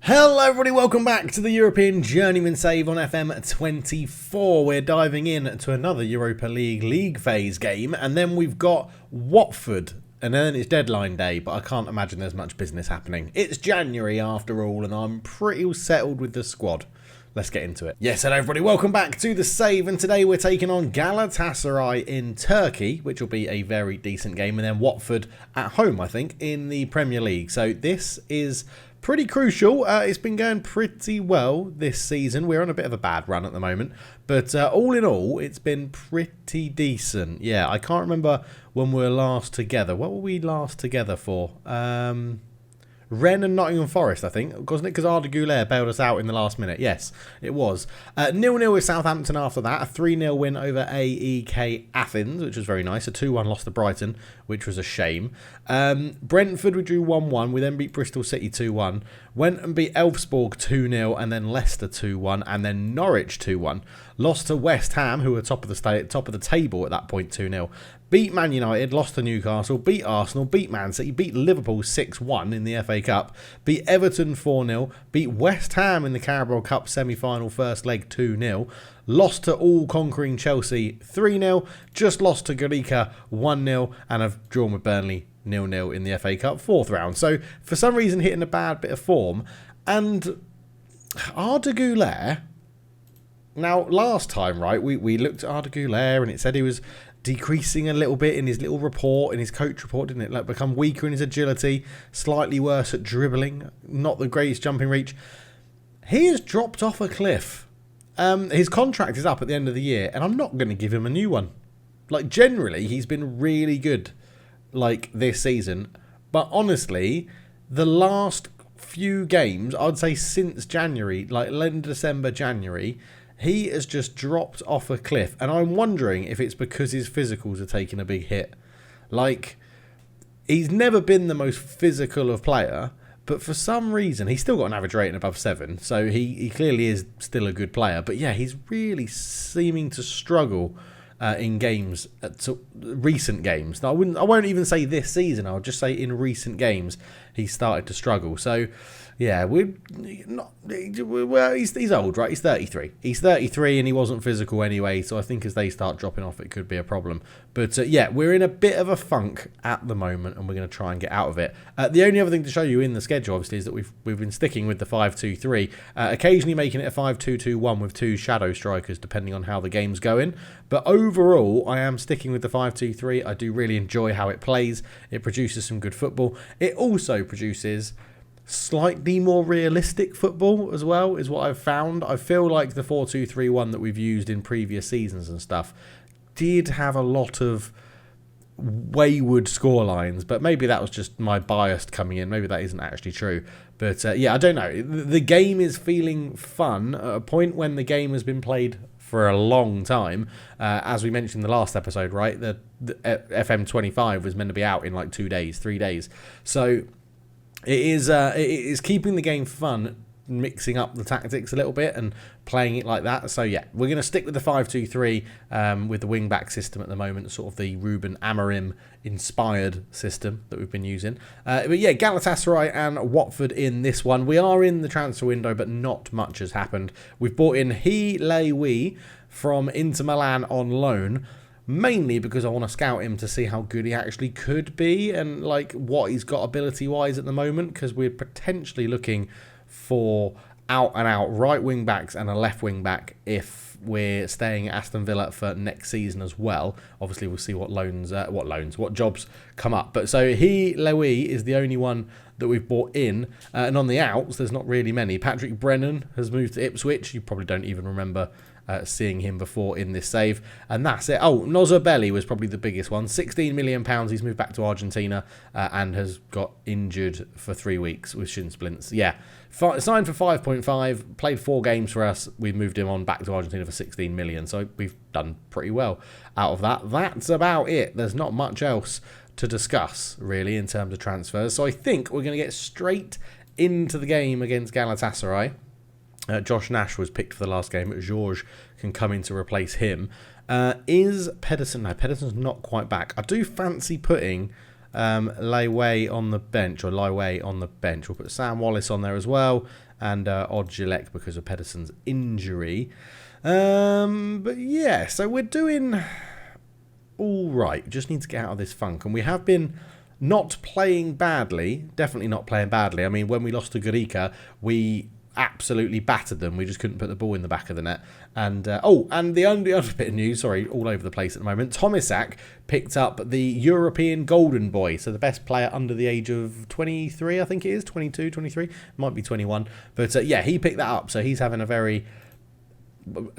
Hello everybody, welcome back to the European Journeyman Save on FM24. We're diving in to another Europa League phase game, and then we've got Watford, and then it's deadline day, but I can't imagine there's much business happening. It's January after all, and I'm pretty settled with the squad. Let's get into it. Yes, hello everybody, welcome back to the save, and today we're taking on Galatasaray in Turkey, which will be a very decent game, and then Watford at home, I think, in the Premier League. So this is pretty crucial. It's been going pretty well this season. We're on a bit of a bad run at the moment, but all in all, it's been pretty decent. Yeah, I can't remember when we were last together. What were we last together for? Rennes and Nottingham Forest, I think, wasn't it? Because Arda Güler bailed us out in the last minute. Yes, it was. 0-0 with Southampton after that. A 3-0 win over AEK Athens, which was very nice. A 2-1 loss to Brighton, which was a shame. Brentford, we drew 1-1. We then beat Bristol City 2-1. Went and beat Elfsborg 2-0, and then Leicester 2-1, and then Norwich 2-1. Lost to West Ham, who were top of the table at that point, 2-0. Beat Man United, lost to Newcastle, beat Arsenal, beat Man City, beat Liverpool 6-1 in the FA Cup, beat Everton 4-0, beat West Ham in the Carabao Cup semi-final first leg 2-0, lost to all-conquering Chelsea 3-0, just lost to Gorica 1-0, and have drawn with Burnley 0-0 in the FA Cup fourth round. So for some reason hitting a bad bit of form, and Arda Güler. Now, last time, right, we looked at Arda Güler and it said he was decreasing a little bit in his little report, in his coach report, didn't it? Like, become weaker in his agility, slightly worse at dribbling, not the greatest jumping reach. He has dropped off a cliff. His contract is up at the end of the year, and I'm not going to give him a new one. Like, generally, he's been really good, like, this season. But honestly, the last few games, I'd say since January, like end of December, January, he has just dropped off a cliff, and I'm wondering if it's because his physicals are taking a big hit. Like, he's never been the most physical of player, but for some reason, he's still got an average rating above 7, so he clearly is still a good player. But yeah, he's really seeming to struggle in games, recent games. Now, I won't even say this season, I'll just say in recent games, he's started to struggle. So yeah, he's old, right? He's 33. He's 33 and he wasn't physical anyway, so I think as they start dropping off, it could be a problem. But yeah, we're in a bit of a funk at the moment, and we're going to try and get out of it. The only other thing to show you in the schedule, obviously, is that we've been sticking with the 5-2-3, occasionally making it a 5-2-2-1 with two shadow strikers, depending on how the game's going. But overall, I am sticking with the 5-2-3. I do really enjoy how it plays. It produces some good football. It also produces slightly more realistic football as well, is what I've found. I feel like the 4-2-3-1 that we've used in previous seasons and stuff did have a lot of wayward scorelines, but maybe that was just my bias coming in. Maybe that isn't actually true. But yeah, I don't know. The game is feeling fun at a point when the game has been played for a long time. As we mentioned in the last episode, right? The FM25 was meant to be out in like 2 days, 3 days. So it is keeping the game fun, mixing up the tactics a little bit and playing it like that. So yeah, we're going to stick with the 5-2-3 with the wing-back system at the moment, sort of the Ruben Amorim inspired system that we've been using. But yeah, Galatasaray and Watford in this one. We are in the transfer window, but not much has happened. We've bought in He from Inter Milan on loan, mainly because I want to scout him to see how good he actually could be and like what he's got ability-wise at the moment, because we're potentially looking for out-and-out right wing-backs and a left wing-back if we're staying at Aston Villa for next season as well. Obviously, we'll see what what jobs come up. But so He is the only one that we've bought in. And on the outs, there's not really many. Patrick Brennan has moved to Ipswich. You probably don't even remember seeing him before in this save. And that's it. Oh, Nozabelli was probably the biggest one. £16 million. He's moved back to Argentina and has got injured for 3 weeks with shin splints. Yeah. Signed for 5.5, played 4 games for us. We've moved him on back to Argentina for 16 million. So we've done pretty well out of that. That's about it. There's not much else to discuss, really, in terms of transfers. So I think we're going to get straight into the game against Galatasaray. Josh Nash was picked for the last game, but Georges can come in to replace him. Is Pedersen? No, Pedersen's not quite back. I do fancy putting Laiway on the bench, or Laiway on the bench. We'll put Sam Wallace on there as well. and Odgilek because of Pedersen's injury. But yeah, so we're doing all right. Just need to get out of this funk, and we have been not playing badly. Definitely not playing badly. I mean, when we lost to Gorica, we absolutely battered them. We just couldn't put the ball in the back of the net. And and the only other bit of news, sorry, all over the place at the moment, Tomisak picked up the European Golden Boy, so the best player under the age of 23, I think it is, 22, 23, might be 21. But yeah, he picked that up, so he's having a very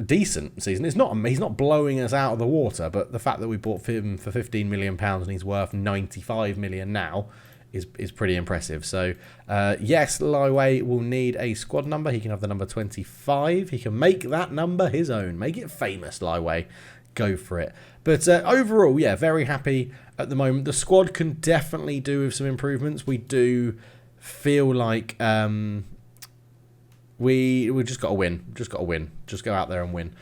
decent season. He's not blowing us out of the water, but the fact that we bought him for £15 million and he's worth 95 million now is pretty impressive. So yes, Laiwei will need a squad number. He can have the number 25. He can make that number his own. Make it famous, Laiwei. Go for it. But overall, yeah, very happy at the moment. The squad can definitely do with some improvements. We do feel like we just got to win. Just got to win. Just go out there and win.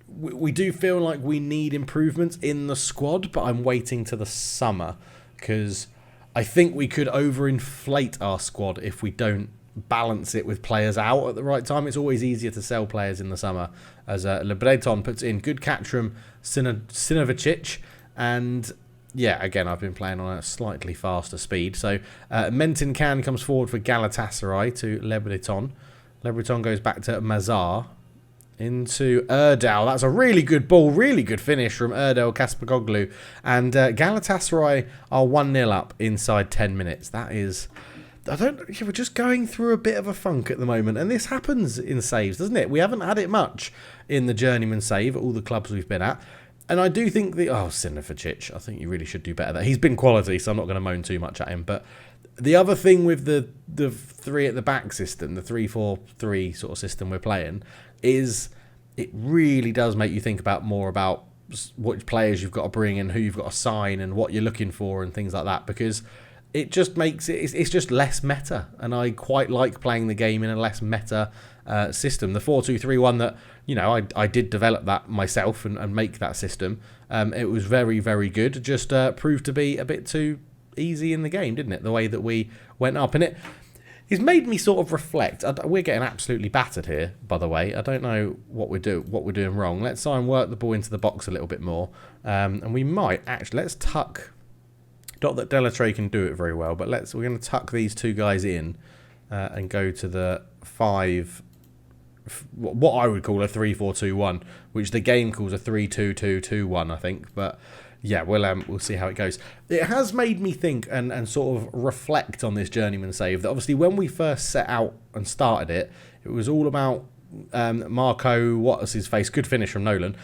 We do feel like we need improvements in the squad, but I'm waiting to the summer because I think we could overinflate our squad if we don't balance it with players out at the right time. It's always easier to sell players in the summer, as Le Breton puts in good catch from Sinovicic, and yeah, again, I've been playing on a slightly faster speed. So Mentin Can comes forward for Galatasaray to Le Breton. Le Breton goes back to Mazar. Into Erdal. That's a really good ball, really good finish from Erdal Kasperoglu. And Galatasaray are 1-0 up inside 10 minutes. That is... we're just going through a bit of a funk at the moment. And this happens in saves, doesn't it? We haven't had it much in the Journeyman Save at all the clubs we've been at. And I do think Sinovicic, I think you really should do better there. He's been quality, so I'm not going to moan too much at him. But the other thing with the three at the back system, the 3-4-3 sort of system we're playing, is it really does make you think more about what players you've got to bring and who you've got to sign and what you're looking for and things like that, because it just makes it's just less meta, and I quite like playing the game in a less meta system. The 4-2-3-1 that, you know, I did develop that myself and make that system. It was very, very good. Just proved to be a bit too easy in the game, didn't it? The way that we went up, and it's made me sort of reflect. We're getting absolutely battered here, by the way. I don't know what we're doing wrong. Let's try and work the ball into the box a little bit more, and we might actually let's tuck. Not that Delatray can do it very well, but we're going to tuck these two guys in and go to the 5. What I would call a 3-4-2-1, which the game calls a 3-2-2-2-1, I think, but. Yeah, we'll see how it goes. It has made me think and sort of reflect on this Journeyman Save that obviously when we first set out and started it, it was all about Marco What's-His-Face, good finish from Nolan,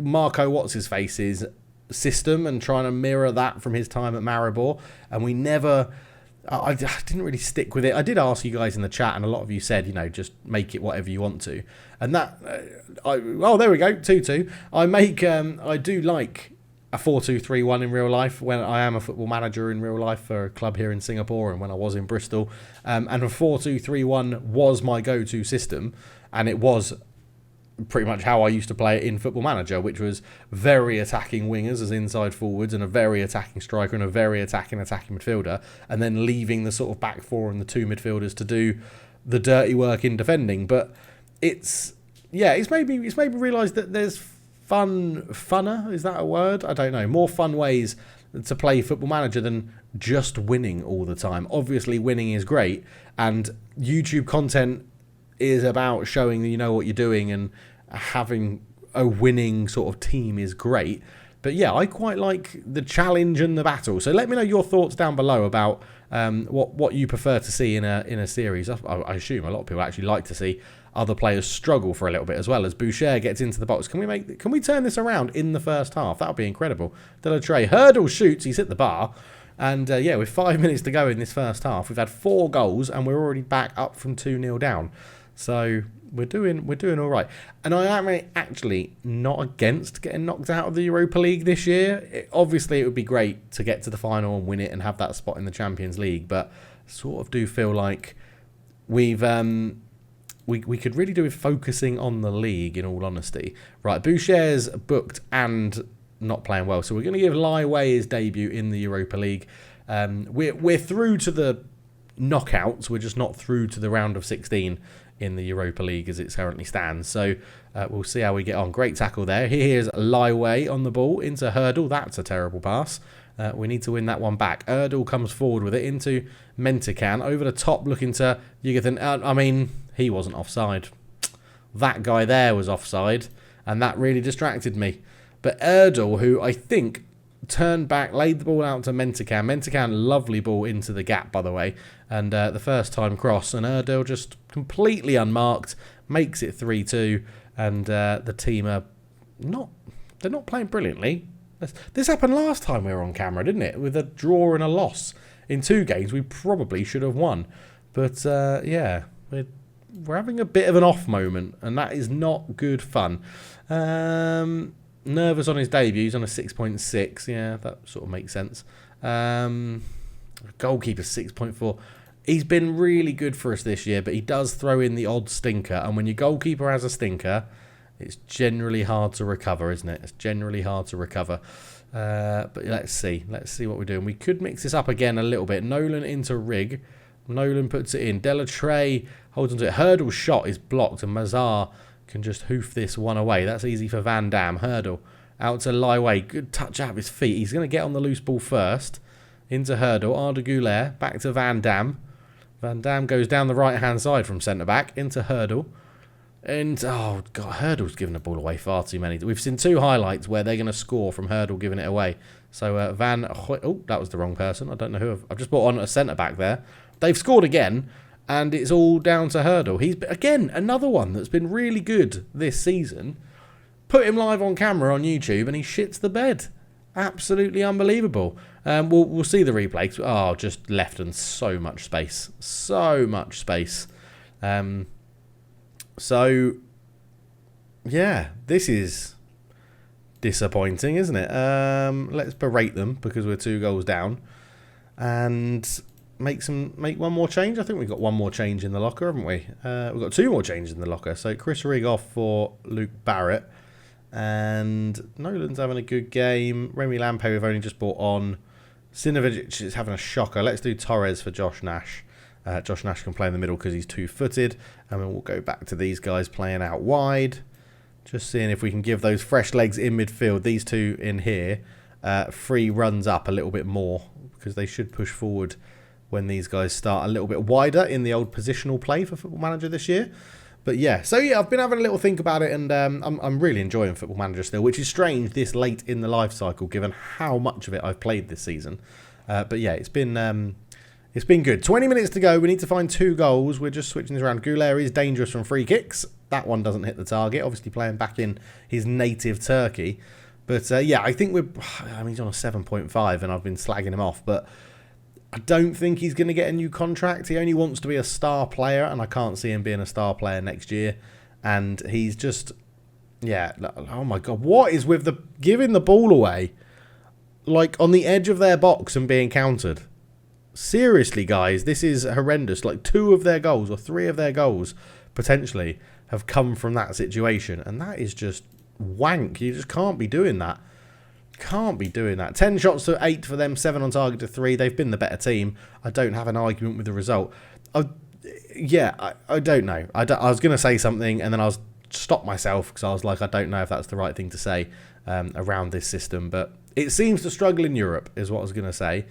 Marco What's-His-Face's system and trying to mirror that from his time at Maribor, and we never... I didn't really stick with it. I did ask you guys in the chat, and a lot of you said, you know, just make it whatever you want to. And that... there we go, 2-2. I do like... a 4-2-3-1 in real life when I am a football manager in real life for a club here in Singapore and when I was in Bristol. And a 4-2-3-1 was my go-to system, and it was pretty much how I used to play it in Football Manager, which was very attacking wingers as inside forwards and a very attacking striker and a very attacking midfielder, and then leaving the sort of back four and the two midfielders to do the dirty work in defending. But it's made me realise that there's funner, is that a word? I don't know. More fun ways to play Football Manager than just winning all the time. Obviously, winning is great, and YouTube content is about showing that you know what you're doing, and having a winning sort of team is great. But yeah, I quite like the challenge and the battle. So let me know your thoughts down below about what you prefer to see in a series. I assume a lot of people actually like to see other players struggle for a little bit as well as Boucher gets into the box. Can we turn this around in the first half? That would be incredible. Delatray hurdle shoots, he's hit the bar. And yeah, with 5 minutes to go in this first half, we've had 4 goals and we're already back up from 2-0 down. So we're doing all right. And I am actually not against getting knocked out of the Europa League this year. Obviously, it would be great to get to the final and win it and have that spot in the Champions League. But sort of do feel like we could really do with focusing on the league, in all honesty. Right, Boucher's booked and not playing well. So we're going to give Laiwei his debut in the Europa League. We're through to the knockouts. We're just not through to the round of 16 in the Europa League as it currently stands. So we'll see how we get on. Great tackle there. Here's Lyway on the ball into Hurdle. That's a terrible pass. We need to win that one back. Erdl comes forward with it into Mentican. Over the top looking to Yugathan. I mean, he wasn't offside. That guy there was offside. And that really distracted me. But Erdl, who I think turned back, laid the ball out to Mentican. Mentican, lovely ball into the gap, by the way. And the first time cross. And Erdl just completely unmarked. Makes it 3-2. And the team are they're not playing brilliantly. This happened last time we were on camera, didn't it? With a draw and a loss. In 2 games, we probably should have won. But, yeah, we're having a bit of an off moment, and that is not good fun. Nervous on his debut. He's on a 6.6. Yeah, that sort of makes sense. Goalkeeper 6.4. He's been really good for us this year, but he does throw in the odd stinker. And when your goalkeeper has a stinker, it's generally hard to recover, isn't it? It's generally hard to recover. But let's see. Let's see what we're doing. We could mix this up again a little bit. Nolan into Rig. Nolan puts it in. Delatray holds onto it. Hurdle's shot is blocked, and Mazar can just hoof this one away. That's easy for Van Dam. Hurdle out to Lyway. Good touch out of his feet. He's going to get on the loose ball first. Into Hurdle. Arda Güler. Back to Van Dam. Van Dam goes down the right-hand side from centre-back. Into Hurdle. And, oh, God, Hurdle's given the ball away far too many. We've seen 2 highlights where they're going to score from Hurdle giving it away. So, oh, that was the wrong person. I don't know who. I've just brought on a centre-back there. They've scored again, and it's all down to Hurdle. He's, again, another one that's been really good this season. Put him live on camera on YouTube, and he shits the bed. Absolutely unbelievable. We'll see the replay. Oh, just left and so much space. So much space. So, yeah, this is disappointing, isn't it? Let's berate them because we're 2 goals down. And make one more change. I think we've got one more change in the locker, haven't we? We've got 2 more changes in the locker. So Chris Rigg off for Luke Barrett. And Nolan's having a good game. Remy Lampe we've only just brought on. Sinovic is having a shocker. Let's do Torres for Josh Nash. Josh Nash can play in the middle because he's 2-footed. And then we'll go back to these guys playing out wide. Just seeing if we can give those fresh legs in midfield. These 2 in here. Free runs up a little bit more because they should push forward when these guys start a little bit wider in the old positional play for Football Manager this year. But yeah, so yeah, I've been having a little think about it, and I'm really enjoying Football Manager still, which is strange this late in the life cycle given how much of it I've played this season. But yeah, it's been good. 20 minutes to go. We need to find 2 goals. We're just switching this around. Güler is dangerous from free kicks. That one doesn't hit the target. Obviously playing back in his native Turkey. But yeah, I think he's on a 7.5 and I've been slagging him off. But I don't think he's going to get a new contract. He only wants to be a star player, and I can't see him being a star player next year. And he's just, yeah, oh my God. What is with the giving the ball away, like on the edge of their box and being countered? Seriously, guys, this is horrendous. Like 2 of their goals or 3 of their goals potentially have come from that situation. And that is just wank. You just can't be doing that. Can't be doing that. 10 shots to 8 for them, 7 on target to 3. They've been the better team. I don't have an argument with the result. I don't know. I was going to say something and then I was stopped myself because I was like, I don't know if that's the right thing to say around this system. But it seems to struggle in Europe is what I was going to say.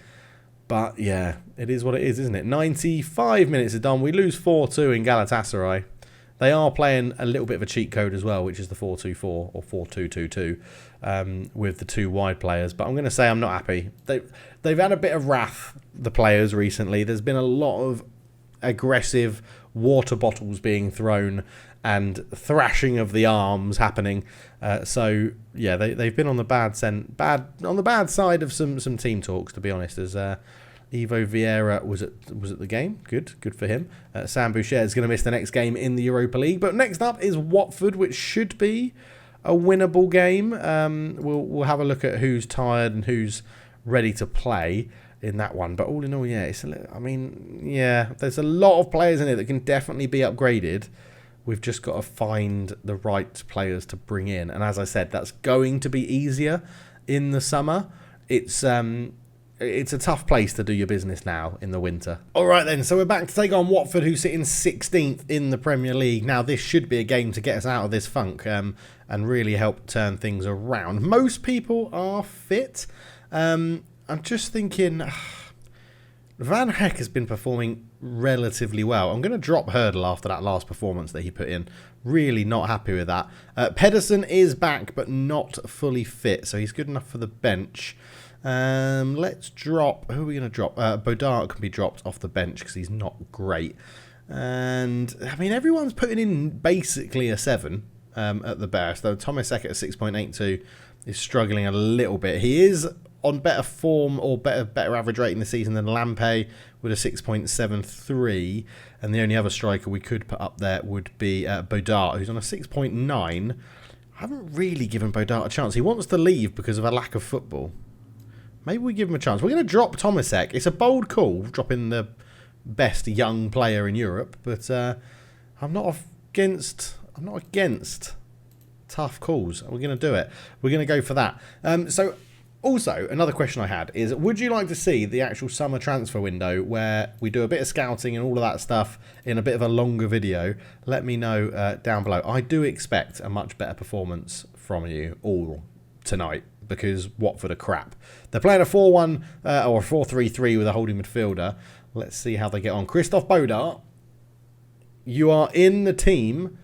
But yeah, it is what it is, isn't it? 95 minutes are done. We lose 4-2 in Galatasaray. They are playing a little bit of a cheat code as well, which is the 4-2-4 or 4-2-2-2 with the 2 wide players. But I'm going to say I'm not happy. They've had a bit of wrath, the players, recently. There's been a lot of aggressive water bottles being thrown and thrashing of the arms happening. So yeah, they've been on the bad side of some team talks, to be honest. As Ivo Vieira was at the game. Good for him. Sam Boucher is going to miss the next game in the Europa League. But next up is Watford, which should be a winnable game. We'll have a look at who's tired and who's ready to play in that one. But all in all, yeah, there's a lot of players in it that can definitely be upgraded. We've just got to find the right players to bring in. And as I said, that's going to be easier in the summer. It's it's a tough place to do your business now in the winter. All right then, so we're back to take on Watford, who sit in 16th in the Premier League. Now, this should be a game to get us out of this funk and really help turn things around. Most people are fit. I'm just thinking, Van Heck has been performing relatively well. I'm going to drop Hurdle after that last performance that he put in. Really not happy with that. Pedersen is back, but not fully fit, so he's good enough for the bench. Let's drop... Who are we going to drop? Bodart can be dropped off the bench because he's not great. And, I mean, everyone's putting in basically a 7 at the best, though Thomas Eckert at 6.82 is struggling a little bit. He is on better form or better average rating this season than Lampe with a 6.73, and the only other striker we could put up there would be Bodart, who's on a 6.9. I haven't really given Bodart a chance. He wants to leave because of a lack of football. Maybe we give him a chance. We're going to drop Tomasek. It's a bold call, dropping the best young player in Europe, but I'm not against tough calls. We're going to do it. We're going to go for that. So, also, another question I had is, would you like to see the actual summer transfer window where we do a bit of scouting and all of that stuff in a bit of a longer video? Let me know down below. I do expect a much better performance from you all tonight, because Watford are crap. They're playing a 4-1 or a 4-3-3 with a holding midfielder. Let's see how they get on. Christoph Bodart, you are in the team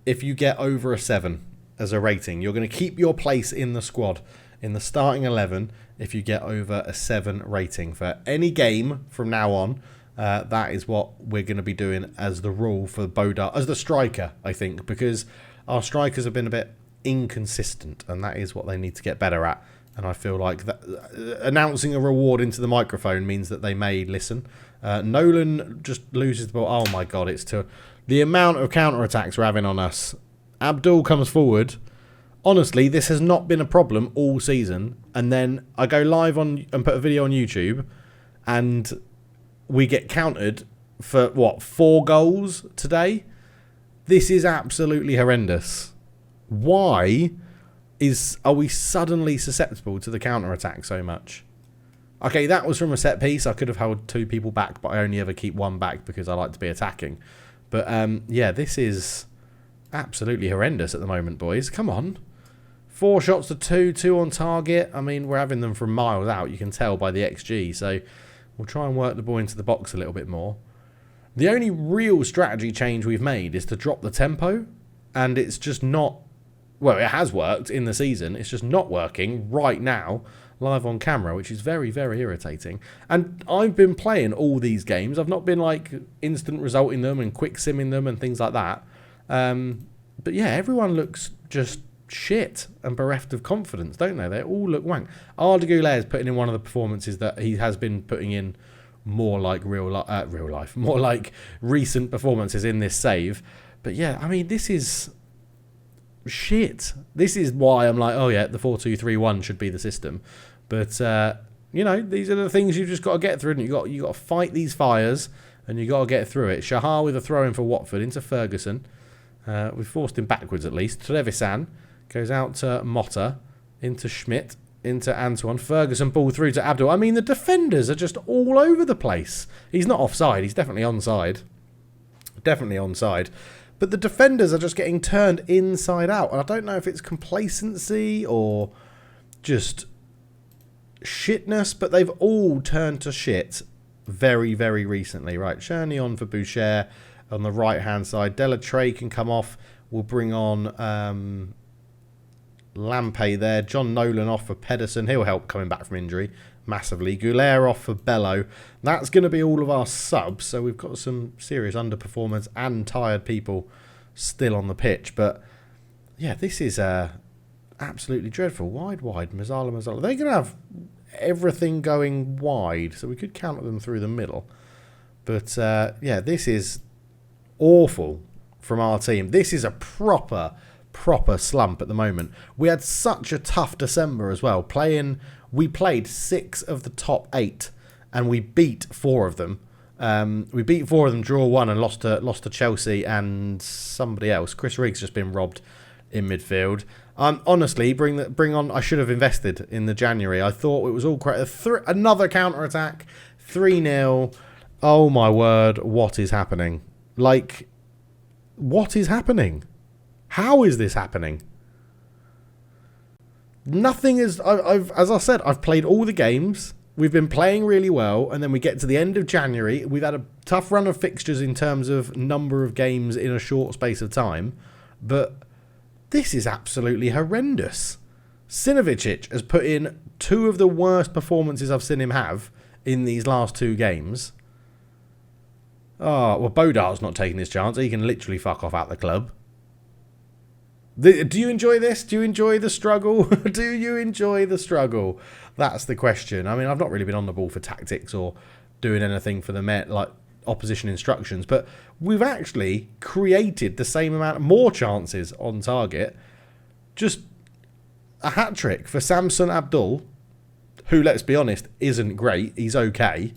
if you get over a 7 as a rating. You're going to keep your place in the squad, in the starting 11, if you get over a 7 rating. For any game from now on, that is what we're going to be doing as the rule for Bodart, as the striker, I think, because our strikers have been a bit inconsistent, and that is what they need to get better at. And I feel like that announcing a reward into the microphone means that they may listen. Nolan just loses the ball. Oh my god, it's to the amount of counter-attacks we're having on us. Abdul comes forward. Honestly, this has not been a problem all season, and then I go live on and put a video on YouTube and we get countered for what, 4 goals today? This is absolutely horrendous. Why are we suddenly susceptible to the counter-attack so much? Okay, that was from a set piece. I could have held 2 people back, but I only ever keep 1 back because I like to be attacking. But yeah, this is absolutely horrendous at the moment, boys. Come on. 4 shots to 2, 2 on target. I mean, we're having them from miles out. You can tell by the XG. So we'll try and work the ball into the box a little bit more. The only real strategy change we've made is to drop the tempo. And it's just not... Well, it has worked in the season. It's just not working right now, live on camera, which is very, very irritating. And I've been playing all these games. I've not been, like, instant resulting them and quick simming them and things like that. But yeah, everyone looks just shit and bereft of confidence, don't they? They all look wank. Arda Güler's putting in one of the performances that he has been putting in more like real life, more like recent performances in this save. But yeah, I mean, this is shit. This is why I'm like, oh yeah, the 4-2-3-1 should be the system. But you know, these are the things you've just got to get through, and you got to fight these fires, and you got to get through it. Shahar with a throw in for Watford into Ferguson. We've forced him backwards at least. Trevisan goes out to Motta, into Schmidt, into Antoine. Ferguson ball through to Abdul. I mean, the defenders are just all over the place. He's not offside. He's definitely onside. Definitely onside. But the defenders are just getting turned inside out. And I don't know if it's complacency or just shitness, but they've all turned to shit very, very recently. Right, Cherny on for Boucher on the right-hand side. Delatray can come off. We'll bring on Lampe there. John Nolan off for Pedersen. He'll help coming back from injury massively. Güler off for Bello. That's going to be all of our subs. So we've got some serious underperformers and tired people still on the pitch. But yeah, this is absolutely dreadful. Wide. Mazzala. They're going to have everything going wide. So we could counter them through the middle. But yeah, this is awful from our team. This is a proper slump at the moment. We had such a tough December as well. We played 6 of the top 8 and we beat 4 of them. We beat 4 of them, draw 1 and lost to Chelsea and somebody else. Chris Riggs just been robbed in midfield. Honestly, bring on. I should have invested in the January. I thought it was all correct. Another counter attack, 3-0. Oh my word! What is happening? Like, what is happening? How is this happening? Nothing is. As I said, I've played all the games. We've been playing really well, and then we get to the end of January. We've had a tough run of fixtures in terms of number of games in a short space of time, but this is absolutely horrendous. Sinovicic has put in 2 of the worst performances I've seen him have in these last 2 games. Oh, well, Bodart's not taking his chance. He can literally fuck off out the club. Do you enjoy this? Do you enjoy the struggle? Do you enjoy the struggle? That's the question. I mean, I've not really been on the ball for tactics or doing anything for the like opposition instructions, but we've actually created the same amount, more chances on target. Just a hat trick for Samson Abdul, who, let's be honest, isn't great. He's okay.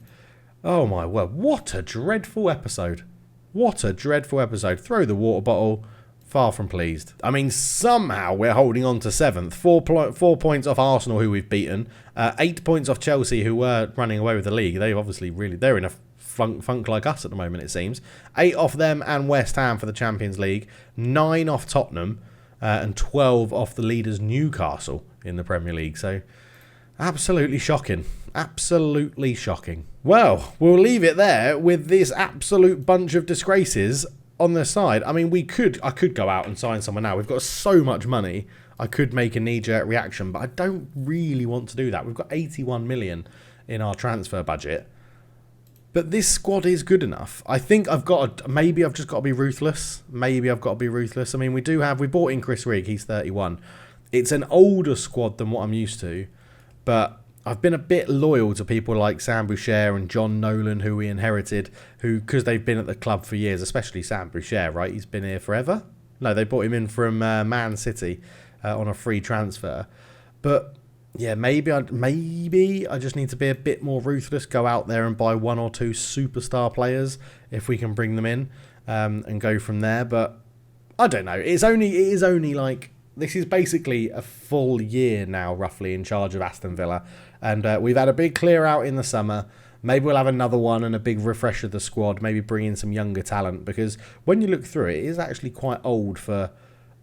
Oh my word, what a dreadful episode. What a dreadful episode. Throw the water bottle. Far from pleased. I mean, somehow we're holding on to 7th. 4 points off Arsenal, who we've beaten. 8 points off Chelsea, who were running away with the league. They've obviously they're in a funk like us at the moment, it seems. 8 off them and West Ham for the Champions League. 9 off Tottenham. And 12 off the leaders Newcastle in the Premier League. So, absolutely shocking. Absolutely shocking. Well, we'll leave it there with this absolute bunch of disgraces on the side. I mean, I could go out and sign someone now. We've got so much money. I could make a knee-jerk reaction, but I don't really want to do that. We've got 81 million in our transfer budget. But this squad is good enough. I think maybe I've just got to be ruthless. Maybe I've got to be ruthless. I mean, we bought in Chris Rigg. He's 31. It's an older squad than what I'm used to, but I've been a bit loyal to people like Sam Boucher and John Nolan, who we inherited, because they've been at the club for years, especially Sam Boucher, right? He's been here forever. No, they brought him in from Man City on a free transfer. But yeah, maybe I just need to be a bit more ruthless, go out there and buy 1 or 2 superstar players if we can bring them in, and go from there. But I don't know. It is only like, this is basically a full year now, roughly, in charge of Aston Villa. And we've had a big clear out in the summer. Maybe we'll have another one and a big refresh of the squad. Maybe bring in some younger talent. Because when you look through it, it is actually quite old for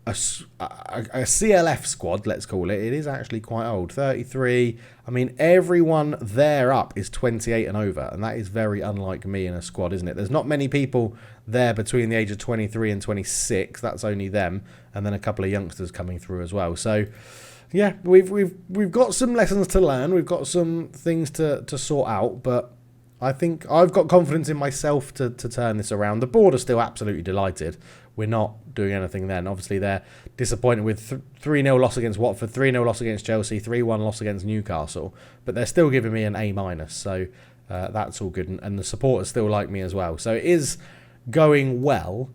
a CLF squad, let's call it. It is actually quite old. 33. I mean, everyone there up is 28 and over. And that is very unlike me in a squad, isn't it? There's not many people there between the age of 23 and 26. That's only them. And then a couple of youngsters coming through as well. So, yeah, we've got some lessons to learn. We've got some things to sort out. But I think I've got confidence in myself to turn this around. The board are still absolutely delighted. We're not doing anything then. Obviously, they're disappointed with 3-0 loss against Watford, 3-0 loss against Chelsea, 3-1 loss against Newcastle. But they're still giving me an A-. So that's all good. And the supporters still like me as well. So it is going well.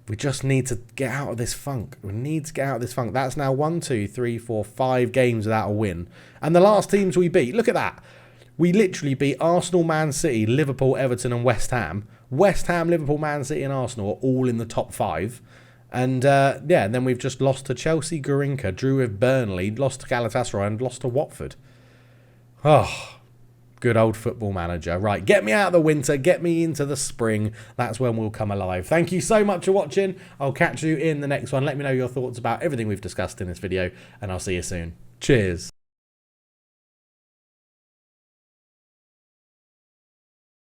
We just need to get out of this funk. We need to get out of this funk. That's now 1, 2, 3, 4, 5 games without a win. And the last teams we beat, look at that. We literally beat Arsenal, Man City, Liverpool, Everton and West Ham. West Ham, Liverpool, Man City and Arsenal are all in the top 5. And and then we've just lost to Chelsea, Gorinka, drew with Burnley, lost to Galatasaray and lost to Watford. Oh, good old Football Manager. Right, get me out of the winter, get me into the spring. That's when we'll come alive. Thank you so much for watching. I'll catch you in the next one. Let me know your thoughts about everything we've discussed in this video, and I'll see you soon. Cheers.